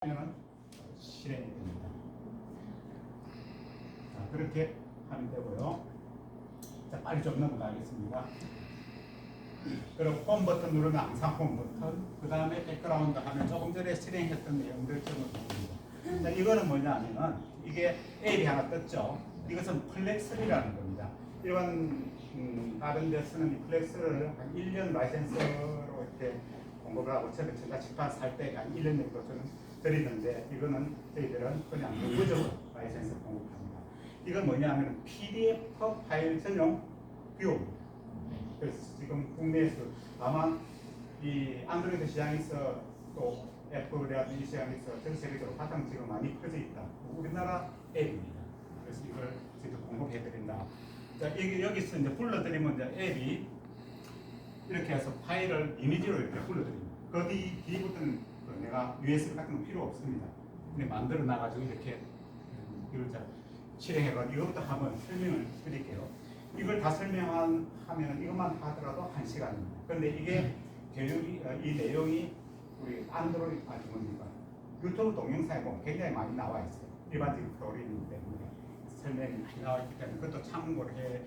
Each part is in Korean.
하면 실행이 됩니다. 자, 그렇게 하면 되고요. 자, 빨리 좀 넘어가겠습니다. 그리고 홈 버튼 누르면 항상 홈 버튼, 그 다음에 백그라운드 하면 조금 전에 실행했던 내용들 적어줍니다. 자, 이거는 뭐냐면 이게 앱이 하나 떴죠. 이것은 플렉스라는 겁니다. 일반 다른 데 쓰는 이 플렉스를 한 1년 라이센스로 이렇게 공급을 하고 처음에 제가 칠판 살 때 한 1년 정도 저는 드리는데, 이거는 저희들은 그냥 무부적으로 라이센스 공급합니다. 이건 뭐냐면 PDF 파일 전용 뷰입니다. 그래서 지금 국내에서 아마 이 안드로이드 시장에서 또 애플이라든지 이 시장에서 전 세계적으로 가장 지금 많이 퍼져 있다. 우리나라 앱입니다. 그래서 이걸 저희도 공급해드린다. 자, 여기서 이제 불러드리면 이제 앱이 이렇게 해서 파일을 이미지로 이렇게 불러드립니다. 그 뒤부터는 내가 USB 같은 건 필요 없습니다. 근데 만들어 놔가지고 이렇게 이걸 실행해가지고 이것부터 한번 설명을 드릴게요. 이걸 다 설명하면 이것만 하더라도 1시간입니다. 그런데 이게 교육이, 이 내용이 우리 안드로이드, 뭡니까? 유튜브 동영상에 보면 굉장히 많이 나와 있어요. 일반적인 프로그램이기 때문에 설명이 많이 나와 있기 때문에 그것도 참고를 해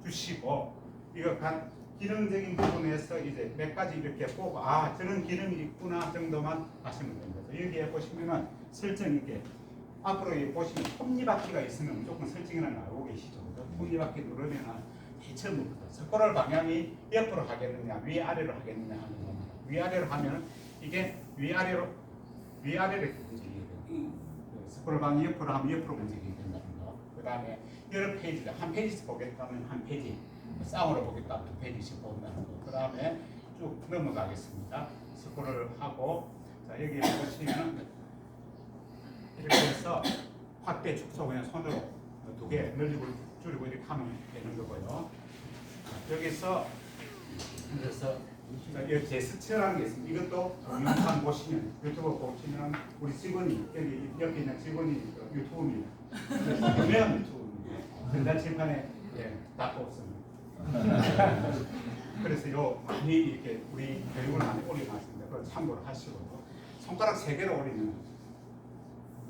주시고, 이거 각 기능적인 부분에서 이제 몇 가지 이렇게 보고, 아, 저런 기능이 있구나 정도만 하시면 됩니다. 여기에 보시면은 설정 이렇게 앞으로 보시면 톱니바퀴가 있으면 무조건 설정을 알고 계시죠. 톱니바퀴 누르면은 처음부터 스크롤 방향이 옆으로 하겠느냐 위아래로 하겠느냐 하는 겁니다. 위아래로 하면 이게 위아래로 움직이게 됩니다. 스크롤 방향이 옆으로 하면 옆으로 움직이게 된다는 거. 그 다음에 여러 페이지가 한 페이지씩 보겠다면 한 페이지, 쌍으로 보겠다 2페이지씩 본다는 거. 그 다음에 쭉 넘어가겠습니다. 스크롤을 하고, 자, 여기 보시면 이렇게 해서 확대 축소 그냥 손으로 2개 늘리고 줄이고 이렇게 하면 되는 거고요. 여기서 그래서 여기 제스처라는 게 있습니다. 이것도 영상 보시면, 유튜브 보시면 우리 직원이 여기 옆에 있는 직원이 유튜브입니다. 유명한 유튜브입니다. 전자칠판에 다 뽑습니다. 그래서 요 많이 이렇게 우리 교육을 많이 올려놨습니다. 그걸 참고를 하시고, 손가락 3개로 올리면,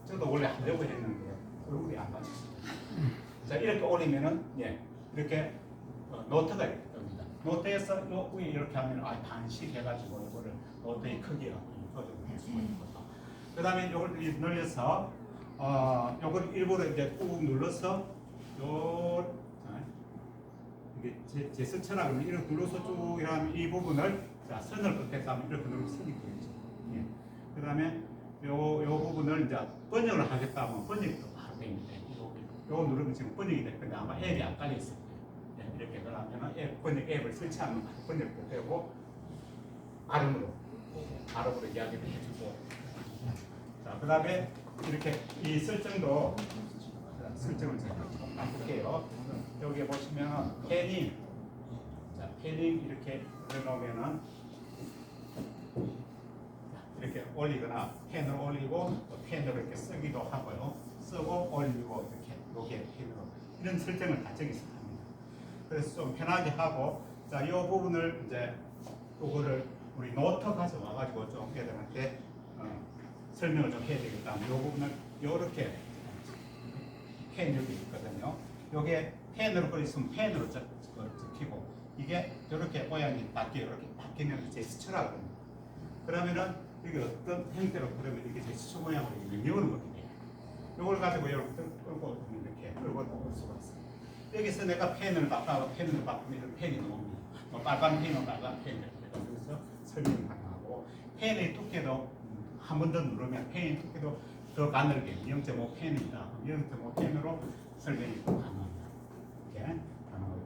저도 원래 하려고 했는데 얼굴이 안 맞았어요. 자, 이렇게 올리면은 이렇게 노트가 이렇게 뜹니다. 노트에서 요 위에 이렇게 하면 단식해가지고 이거를 노트의 크기하고 조절할 수가 있거든요. 그 다음에 이걸 늘려서 요걸 일부러 이제 꾹 눌러서 이게 제스처라 그러면 이렇게 눌러서 쭉 이러면 이 부분을, 자, 선을 끝에서 하면 이렇게 누르면 선이 보이죠. 그 다음에 요 부분을 이제 번역을 하겠다 하면 번역도 바로 됩니다. 요거 누르면 지금 번역이 될 건데 아마 앱이 안 깔려 있을 거예요. 이렇게 그러면 번역 앱을 설치하면 번역도 되고, 발음으로 이야기를 해주고, 자, 그 다음에 이렇게 이 설정도 설정을 제가 해볼게요. 여기 보시면 패닝, 자, 패닝 이렇게 해놓으면은 이렇게 올리거나 펜으로 올리고 또 펜으로 이렇게 쓰기도 하고요. 쓰고 올리고 이렇게 요게 펜으로, 이런 설정을 다 저기서 합니다. 그래서 좀 편하게 하고, 자, 이 부분을 이제 요거를 우리 노트 가져와가지고 좀 애들한테 설명을 좀 해야 되겠다. 이 부분을 요렇게 펜 여기 있거든요. 요게 펜으로 그렸으면 펜으로 적히고, 이게 이렇게 모양이 이렇게 바뀌면 제스처라고 합니다. 그러면은 이게 어떤 형태로 그러면 이게 제스처 모양으로 명령을 먹게 돼요. 이걸 가지고 이렇게 끌고 이렇게 끌고 올 수가 있어요. 여기서 내가 펜을 바꾸면 이런 펜이 나옵니다. 뭐 빨간 펜은 빨간 펜 이렇게 그래서 설명이 가능하고, 펜의 두께도 한 번 더 누르면 펜의 두께도 더 가늘게 0.5 펜이다. 0.5 펜으로 설명이 가능합니다. 이렇게 가능하죠.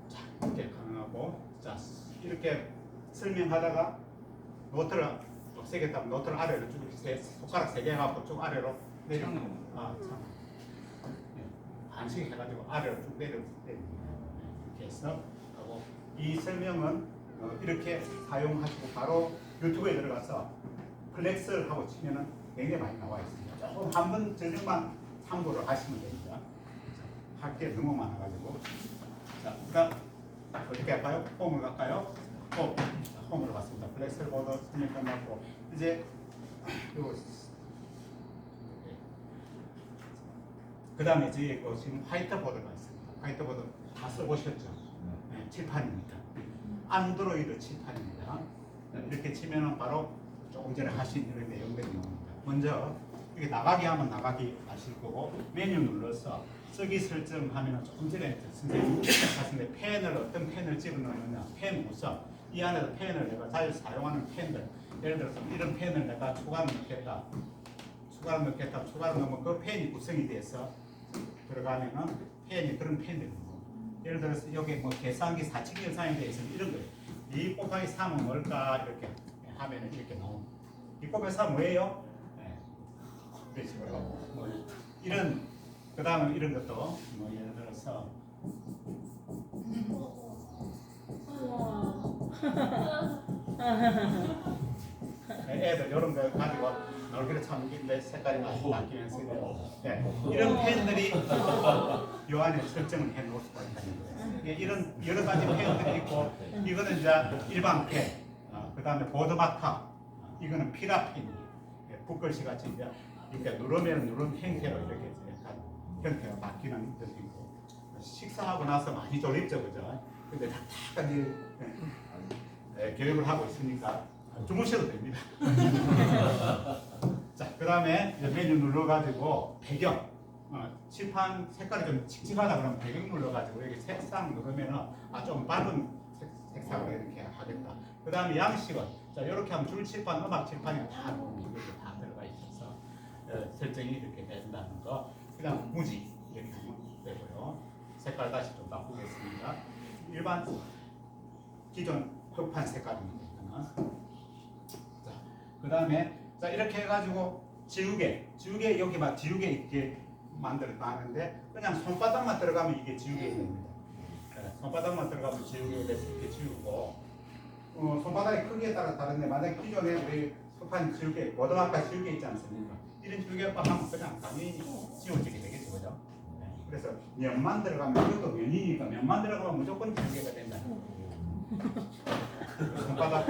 자, 이렇게 가능하고, 자, 이렇게 설명하다가 노트를 없애겠다면 노트를 아래로 쭉 손가락 3개 해갖고 쭉 아래로 내려. 반씩 해가지고 아래로 쭉 내립니다. 이렇게 해서 하고, 이 설명은 이렇게 사용하시고 바로 유튜브에 들어가서 플렉스를 하고 치면은 굉장히 많이 나와 있습니다. 조금 한 번 저녁만 참고를 하시면 됩니다. 할 게 너무 많아가지고. 자, 그다음 어떻게 할까요? 홈을 갈까요? 홈으로 갔습니다. 블랙셀 보드 설명 끝났고 이제 그 다음에 이제 지금 화이트보드가 있습니다. 화이트보드 다 써보셨죠? 네, 칠판입니다. 안드로이드 칠판입니다. 이렇게 치면은 바로 조금 전에 하신 이런 내용들이 나옵니다. 먼저 이게 나가기 하면 나가기 하실 거고 메뉴 눌러서 쓰기 설정하면 조금 전에 선생님 하셨는데 펜을 어떤 펜을 집어넣느냐 펜 우선 이 안에서 펜을 내가 자주 사용하는 펜들 예를 들어서 이런 펜을 내가 추가로 넣겠다 추가로 넣으면 그 펜이 구성이 돼서 들어가면은 펜이 그런 펜들이 예를 들어서 여기 뭐 계산기 4층 계산이 되어 있으면 이런 거예요. 2 곱하기 3은 뭘까 이렇게 하면은 이렇게 나옵니다. 2 곱하기 3 뭐예요? 네. 이런 식으로 뭐 이런 그 다음에 이런 것도 뭐 예를 들어서 애들 이런 거 가지고 놀기를 참 내 색깔이 많이 바뀌면서 네. 이런 펜들이 요 안에 설정을 해 놓을 수가 있다는 거예요. 이런 여러 가지 펜들이 있고 이거는 이제 일반 펜, 그 다음에 보드마카, 이거는 피라펜, 붓글씨 같이 이제 이렇게 누르면 누른 형태로 이렇게 약간 형태가 바뀌는 것도 있고 식사하고 나서 많이 졸립죠, 그죠? 근데 딱딱하게 교육을 하고 있으니까 주무셔도 됩니다. 자, 그 다음에 메뉴 눌러가지고 배경, 칠판 색깔이 좀 칙칙하다 그러면 배경 눌러가지고 여기 색상 누르면은 좀 밝은 색상으로 이렇게 하겠다. 그 다음에 양식은 자 이렇게 하면 줄 칠판, 음악 칠판이 다 이렇게 다 들어가 있어서 설정이 이렇게 된다는 거. 그다음 무지 이렇게 하면 되고요. 색깔 다시 좀 바꾸겠습니다. 일반 기존 흑판 색깔입니다. 자, 그 다음에 자 이렇게 해가지고 지우개 여기 막 지우개 있게 만들었다는데 그냥 손바닥만 들어가면 이게 지우개 됩니다. 손바닥만 들어가면 지우개 돼서 이렇게 지우고 손바닥의 크기에 따라 다른데 만약 기존에 우리 흑판 지우개 보드마카 지우개 있지 않습니까? 이런 지우개가 하면 그냥 당연히 지워지게 되겠죠, 그죠? 그래서 면만 들어가면 이것도 면이니까 면만 들어가면 무조건 지우개가 된다. 손바닥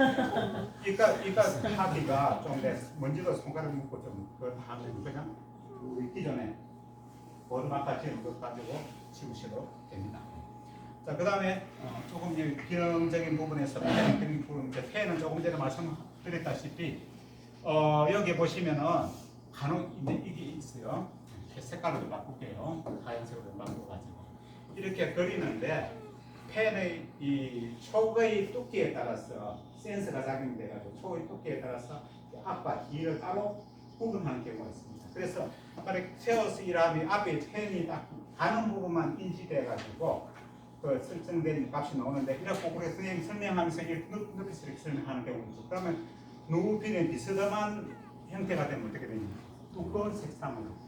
이까 하기가 좀 먼지도 손가락 묻고 좀 그걸 하면 그냥 우리 기존에 보드마카 지은 것 가지고 지우셔도 됩니다. 자, 그 다음에 조금 이제 기능적인 부분에서 펜은 조금 전에 말씀드렸다시피 여기 보시면은 간혹 이게 있어요. 색깔로 바꿀게요. 하얀색으로 바꿔가지고 이렇게 그리는데 펜의 이 촉의 두께에 따라서 센서가 작용돼가지고 촉의 두께에 따라서 앞과 뒤를 따로 구분하는 경우가 있습니다. 그래서 세워서 일하면 앞에 펜이 딱 가는 부분만 인지돼가지고 그 설정된 값이 나오는데 이렇게 우리 선생님이 설명하면서 높이서 이렇게 설명하는 경우가 있죠. 그러면 누비는 비스듬한 형태가 되면 어떻게 되냐? 두꺼운 색상으로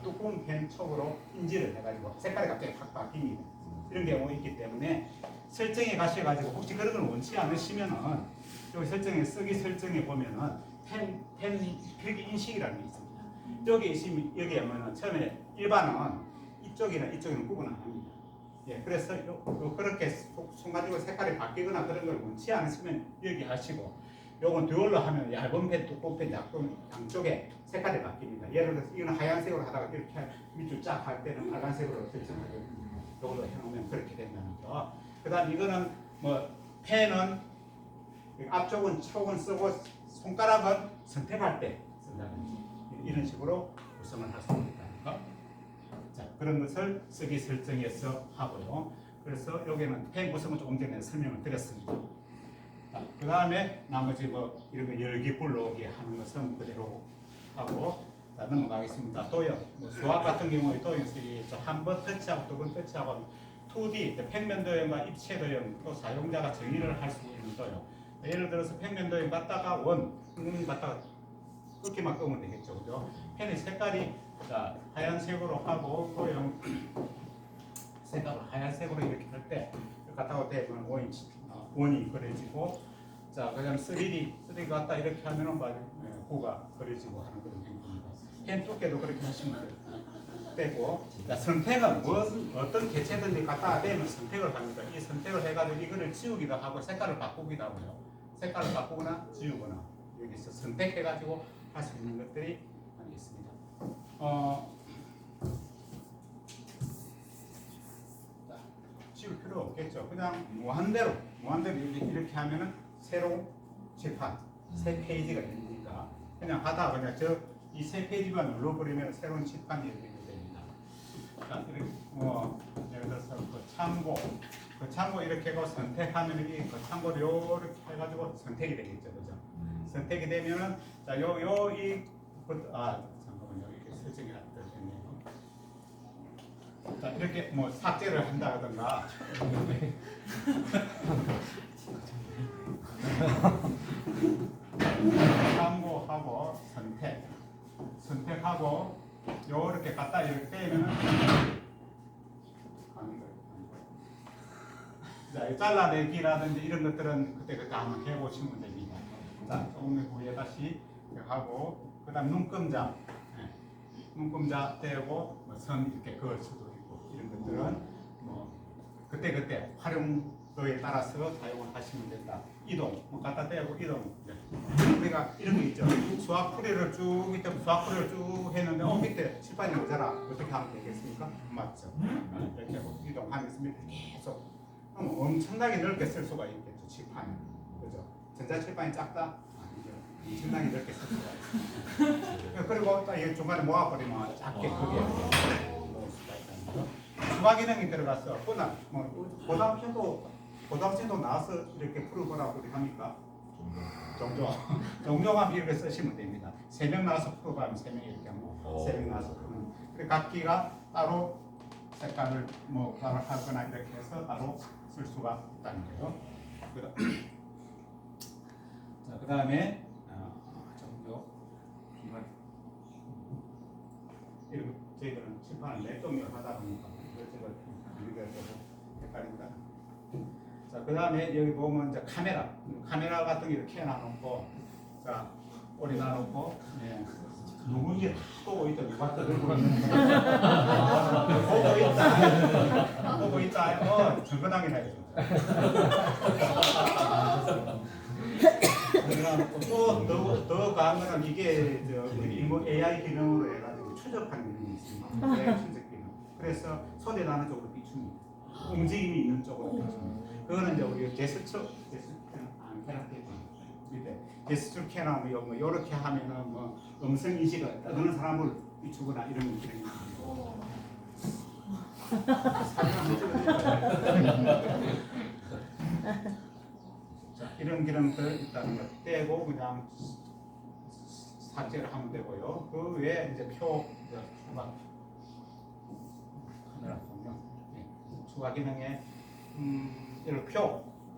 두꺼운 펜 촉으로 인지를 해가지고 색깔이 갑자기 확 바뀝니다. 이런 경우가 있기 때문에 설정에 가셔가지고 혹시 그런 걸 원치 않으시면은 여기 설정에 쓰기 설정에 보면은 펜 필기 인식이라는 게 있습니다. 여기 있으면 여기 하면은 처음에 일반은 이쪽이는 구분 안 합니다. 예, 그래서 그렇게 손 가지고 색깔이 바뀌거나 그런 걸 원치 않으시면 여기 하시고 요건 듀얼로 하면 얇은 펜, 두꺼운 펜, 양쪽에 색깔이 바뀝니다. 예를 들어서 이거는 하얀색으로 하다가 이렇게 밑줄 쫙 할 때는 빨간색으로 설정하고 요걸로 해놓으면 그렇게 된다는 거. 그 다음 이거는 뭐 펜은 앞쪽은 촉은 쓰고 손가락은 선택할 때 쓴다든지 이런 식으로 구성을 할 수 있다는 거. 자, 그런 것을 쓰기 설정해서 하고요. 그래서 여기는 펜 구성은 조금 전에 설명을 드렸습니다. 그 다음에 나머지 뭐 이런 거 열기 불러오기 하는 것은 그대로 하고 자, 넘어가겠습니다. 도형 뭐 수학 같은 경우에 도형식이 한 번 터치하고 두 번 터치하고 2D 평면 도형과 입체 도형 또 사용자가 정의를 할 수 있는 도형. 예를 들어서 평면 도형 갖다가 갖다가 그렇게만 끄면 되겠죠, 그죠? 펜의 색깔이 자, 하얀색으로 하고 도형 색깔을 하얀색으로 이렇게 할 때 갖다가 되면 원이 그려지고 자, 그다음 3D 갖다 이렇게 하면은 구가 그려지고 하는 그런 행동입니다. 펜 두께도 그렇게 하시면 되고 자, 선택은 어떤 개체든지 갖다 대면 선택을 합니다. 이 선택을 해가지고 이거를 지우기도 하고 색깔을 바꾸기도 하고요. 색깔을 바꾸거나 지우거나 여기서 선택해가지고 할 수 있는 것들이 많이 있습니다. 자, 지울 필요 없겠죠. 그냥 무한대로 이렇게 하면은 새로운 칠판 새 페이지가 되니까 그냥 하다 그냥 이 세 페이지만 눌러버리면 새로운 칠판이 열리게 됩니다. 자, 이렇게 예를 들어서 그 참고 이렇게 하고 선택하면 그 참고를 이렇게 해가지고 선택이 되겠죠, 그죠? 선택이 되면은 자, 잠깐만요, 이렇게 설정이 안 되네요. 자, 이렇게 뭐 삭제를 한다든가. 참고하고 선택하고 요렇게 갖다 이렇게 떼면은 자, 잘라내기라든지 이런 것들은 그때 한번 해보시면 됩니다. 자, 조금 후에 다시 하고 그다음 눈금자 떼고 선 이렇게 그을 수도 있고 이런 것들은 뭐 그때 활용도에 따라서 사용을 하시면 된다. 이동 갖다 떼고 이동. 우리가 이런 게 있죠. 수학풀이를 쭉 했는데 밑에 칠판이 모자라 어떻게 하면 되겠습니까? 맞죠? 이렇게 하고 이동하면서 계속 엄청나게 넓게 쓸 수가 있겠죠. 칠판이 그죠? 전자칠판이 작다? 아니죠. 엄청나게 넓게 쓸 수가 있어요. 그리고 또 중간에 모아버리면 작게 크게 모을 수가 있다는 거. 추가 기능이 들어가서 그날 고등학생도 나와서 이렇게 풀어보라고 합니까? 종종하면 이렇게 쓰시면 됩니다. 3명 나와서 풀어보면 3명 이렇게 하면 3명 나와서 풀면 각 기가 따로 색깔을 따로 하거나 이렇게 해서 따로 쓸 수가 있다는 거예요. 자, 그 다음에 이런 저희들은 칠판을 넷동으로 하다 보니까 이것저것 우리가 헷갈린다. 자, 그 다음에 여기 보면 이제 카메라 같은 게 이렇게 해놔놓고, 자, 꼬리 놔놓고, 누군지 보고 있다, 누가 들고 있는지 보고 있다, 정근왕이라 해줘. 더 가면은 이게 우리 AI 기능으로 해가지고 추적하는 기능이 있습니다. 추적 기능. 그래서 소리나는 쪽으로 비춥니다. 움직임이 있는 쪽으로 비춥니다. 그거는 이제 우리 제스처 제스처 캐나 이렇게 하면은 음성 인식을 떠드는 사람을 비추거나 이런 기능이 자, 이런 기능들 있다는 걸 떼고 그냥 삭제를 하면 되고요. 그 외에 이제 추가 카메라 보면 추가 기능에 이런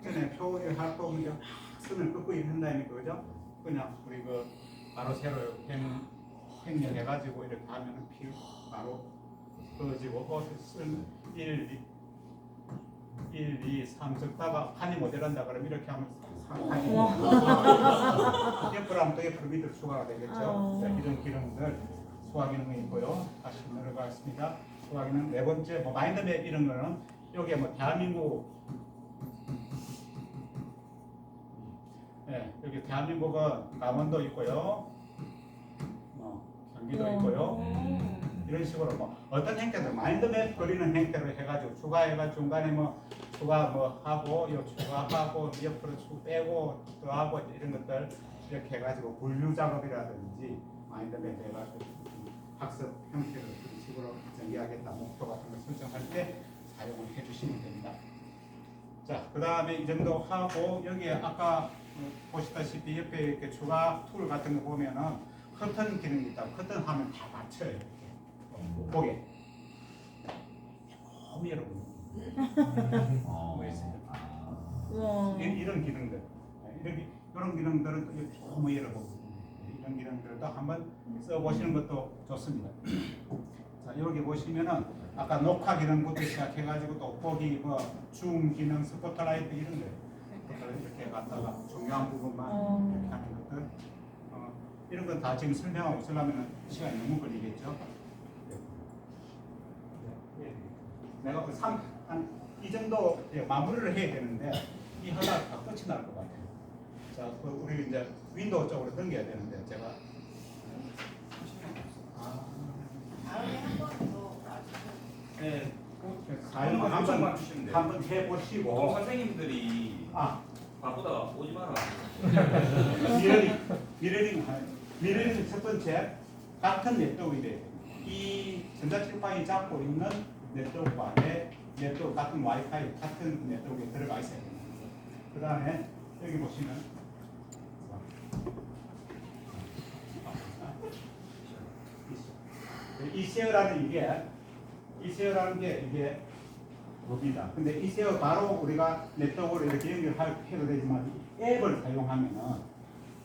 전에 표를 할 거면 선을 긋고 있는 다음에 그죠? 그냥 우리 바로 새로 횡령해가지고 이렇게 하면은 바로 그어지고 쓴 1, 2, 3 적다가 한이 모자란다 그러면 이렇게 하면 3한이 옆으로 하면 또 옆으로 밑으로 추가가 되겠죠. 자, 이런 기능들 수화 기능이 있고요. 다시 내려가겠습니다. 수화 기능 네 번째 마인드맵 이런 거는 여기에 대한민국 여기 대한민국은 강원도 있고요. 경기도 있고요. 이런 식으로 어떤 행태들 마인드맵 그리는 행태로 해가지고 추가해가지고 중간에 추가 하고 추가하고 옆으로 빼고 또 하고 이런 것들 이렇게 해가지고 분류 작업이라든지 마인드맵 해가지고 학습 형태를 그런 식으로 전개하겠다 목표 같은 걸 설정할 때 사용을 해주시면 됩니다. 자, 그 다음에 이 정도 하고 여기에 아까 보시다시피 옆에 이렇게 추가 툴 같은 거 보면은 커튼 기능이 있다. 커튼 하면 다 맞춰요. 이렇게. 보게. 너무 여러분. 뭐 있어요? 이런 기능들. 이런 기능들은 너무 여러분. 이런 기능들도 한번 써보시는 것도 좋습니다. 자, 여기 보시면은 아까 녹화 기능부터 시작해가지고 또 보기, 줌 기능, 스포트라이트 이런 거. 이렇게 갖다가 중요한 부분만 이렇게 하는 것들. 이런 건 다 지금 설명하고 있으려면 시간이 너무 걸리겠죠. 내가 이 정도 마무리를 해야 되는데 이 하다가 끝이 날 것 같아요. 자, 우리 이제 윈도우 쪽으로 넘겨야 되는데 제가 다음에 한 번 더 와주세요. 네, 사용만 한번 주시면 돼요. 한번 해보시고 보통 선생님들이 아 바쁘다가 오지 마라. 미러링 첫 번째 같은 네트워크이 돼요. 이 전자칠판이 잡고 있는 네트워크와 내 네트워크 같은 와이파이 같은 네트워크에 들어가 있어야 됩니다. 그 다음에 여기 보시면 이세어라는 게 이게 뭡니다. 근데 이세어 바로 우리가 네트워크로 이렇게 연결해도 되지만 앱을 사용하면은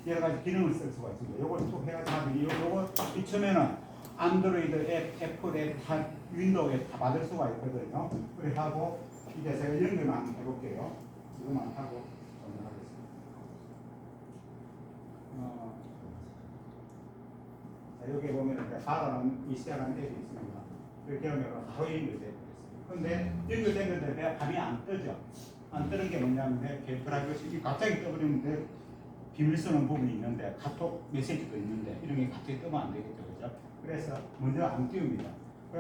여러 가지 기능을 쓸 수가 있습니다. 요걸 쭉 해가지고 하면 요거 이쯤에는 안드로이드 앱, 애플 앱, 다 윈도우 앱 다 받을 수가 있거든요. 그래 하고 이제 제가 연결만 한번 해볼게요. 이거만 하고 연결하겠습니다. 자, 여기 보면 이제 바라는 이시아라는 앱이 있습니다. 이렇게 하면 바로 연결되어 있습니다. 근데 연결됐는데 밤이 안 뜨죠. 안 뜨는 게 뭐냐면 프라이버시 갑자기 떠버리는데 비밀스러운 부분이 있는데 카톡 메시지도 있는데 이런 게 갑자기 뜨면 안 되겠죠, 그죠? 그래서 먼저 안 띄웁니다.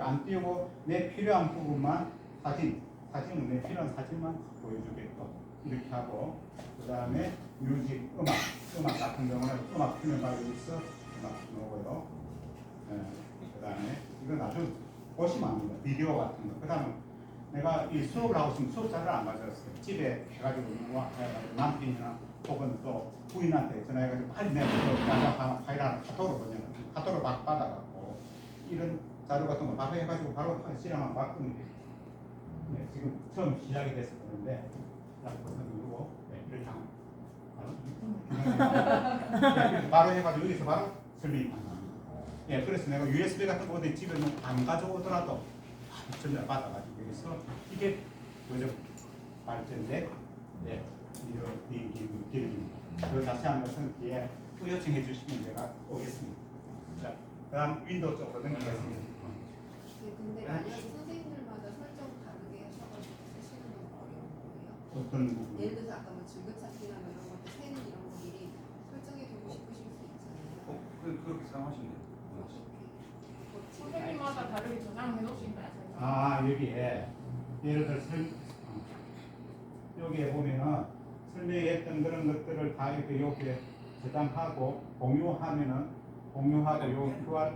안 띄우고 내 필요한 부분만 사진은 내 필요한 사진만 보여주겠고 이렇게 하고 그 다음에 뮤직 음악 같은 경우는 음악 필면 바로 있어 음악 넣고요. 그 다음에 이건 나중 보시면 압니다. 비디오 같은 거. 그 다음에 내가 이 수업을 하고 있으면 수업 자료를 안 가져왔어요. 집에 해가지고 남편이나 혹은 또 부인한테 전화해가지고 빨리 내가 파일 하나 카톡으로 보내면 카톡으로 막 받아갖고 이런 자료 같은 거 바로 해가지고 바로 실행하면 막 뜨면 돼요. 네, 지금 처음 시작이 돼서 그런데 버튼 누르고 이렇게 하면 바로 해가지고 여기서 바로 설명이 가능합니다. 예, 그래서 내가 USB 같은 거 어디 집에 안 가져오더라도 전화 받아가지고 여기서 이게 그저 발전된 기능입니다. 그 자세한 것은 뒤에 또 요청해 주시면 제가 오겠습니다. 자, 그다음 윈도우 쪽으로 넘기겠습니다. 네, 근데 만약에 선생님들마다 설정 다르게 하셔가지고 쓰시는 건 어려운 거예요? 어떤 부분? 예를 들어서 아까 뭐 즐겨찾기나 뭐 이런 것도 새는 이런 거 미리 설정해두고 싶으실 수 있잖아요. 그렇게 사용하시면 돼요. 선생님마다 다르게 저장해 놓으신가요? 아, 여기에 예를 들어 여기에 보면은 설명했던 그런 것들을 다 이렇게 여기에 저장하고 공유하고 요 QR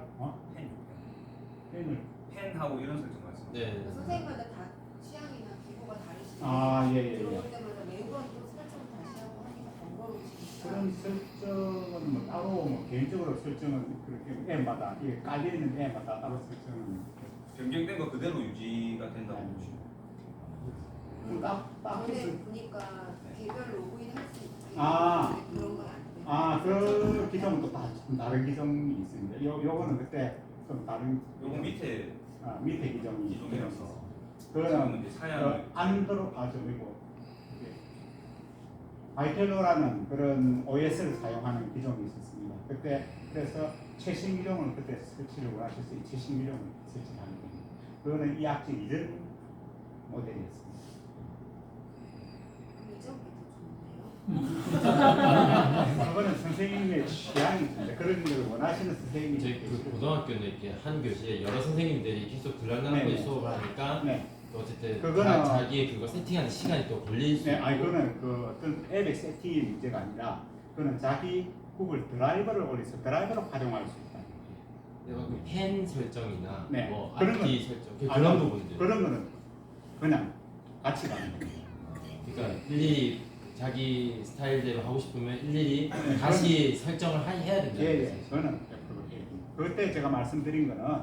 펜하고 이런 설정 말씀. 네. 선생님마다 다 취향이나 기호가 다르시니까 아, 예. 들어올 때마다 매번 또 설정 다시 하고 하기가 번거로우시니까 그런 설정은 뭐 따로 뭐 개인적으로 설정은 그렇게 앱마다 이게 깔려 있는 앱마다 따로 설정은 변경된 거 그대로 유지가 된다고 보시면 돼요. 전에 보니까 개별 로그인 할 수 있게 아. 그런 건 안 돼요. 그 기종은 또 다른 기종이 있습니다. 요거는 그때 좀 다른 요거 밑에 밑에 기종이 기종이라서 그거는 이제 사양 안드로이고 바이텔로라는 그런 OS를 사용하는 기종이 있었습니다. 그때 그래서 최신 기종을 그때 설치를 원하셔서 이 최신 기종을 설치하는 겁니다. 그거는 이 악질 이전 모델이었습니다. 이점이 더 좋네요. 그거는 선생님의 취향이십니다. 그런 걸 원하시는 선생님이 저희 그 고등학교는 이렇게 한 교실에 여러 선생님들이 계속 들락날락하게 네. 수업을 하니까 네. 또 어쨌든 그거는- 자기의 그거 세팅하는 시간이 또 걸릴 수 네, 있고. 아니 그거는 그 어떤 앱의 세팅의 문제가 아니라 그거는 자기 구글 드라이버를 올려서 드라이버를 활용할 수 있다. 내가 그 펜 설정이나 네. 뭐 그런 악기 설정 그런 부분들. 그런 거는 그냥 같이 가는 겁니다. 그러니까 일일이 자기 스타일대로 하고 싶으면 일일이 네, 다시 설정을 해야 된다. 예, 그거는 100% 해야 됩니다. 그때 제가 말씀드린 거는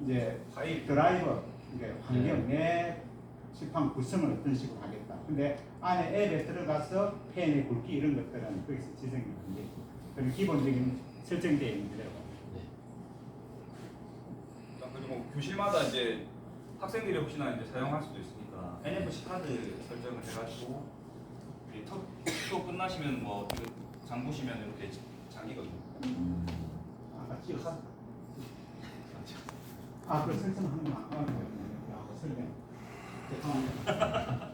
이제 파일 드라이버 이게 환경 내 칠판 구성을 어떤 식으로 하겠다. 근데 안에 앱에 들어가서 펜의 굵기 이런 것들은 거기서 지정이 안 되죠. 그런 기본적인 설정되어 있는 그대로. 그리고 교실마다 이제 학생들이 혹시나 이제 사용할 수도 있으니까 NFC 카드 설정을 해가지고 수업 끝나시면 뭐 이거 장 보시면 이렇게 장이거든요. 아까 찍었어? 그 설정하는 거 안 하는 거예요. 설명. 죄송합니다.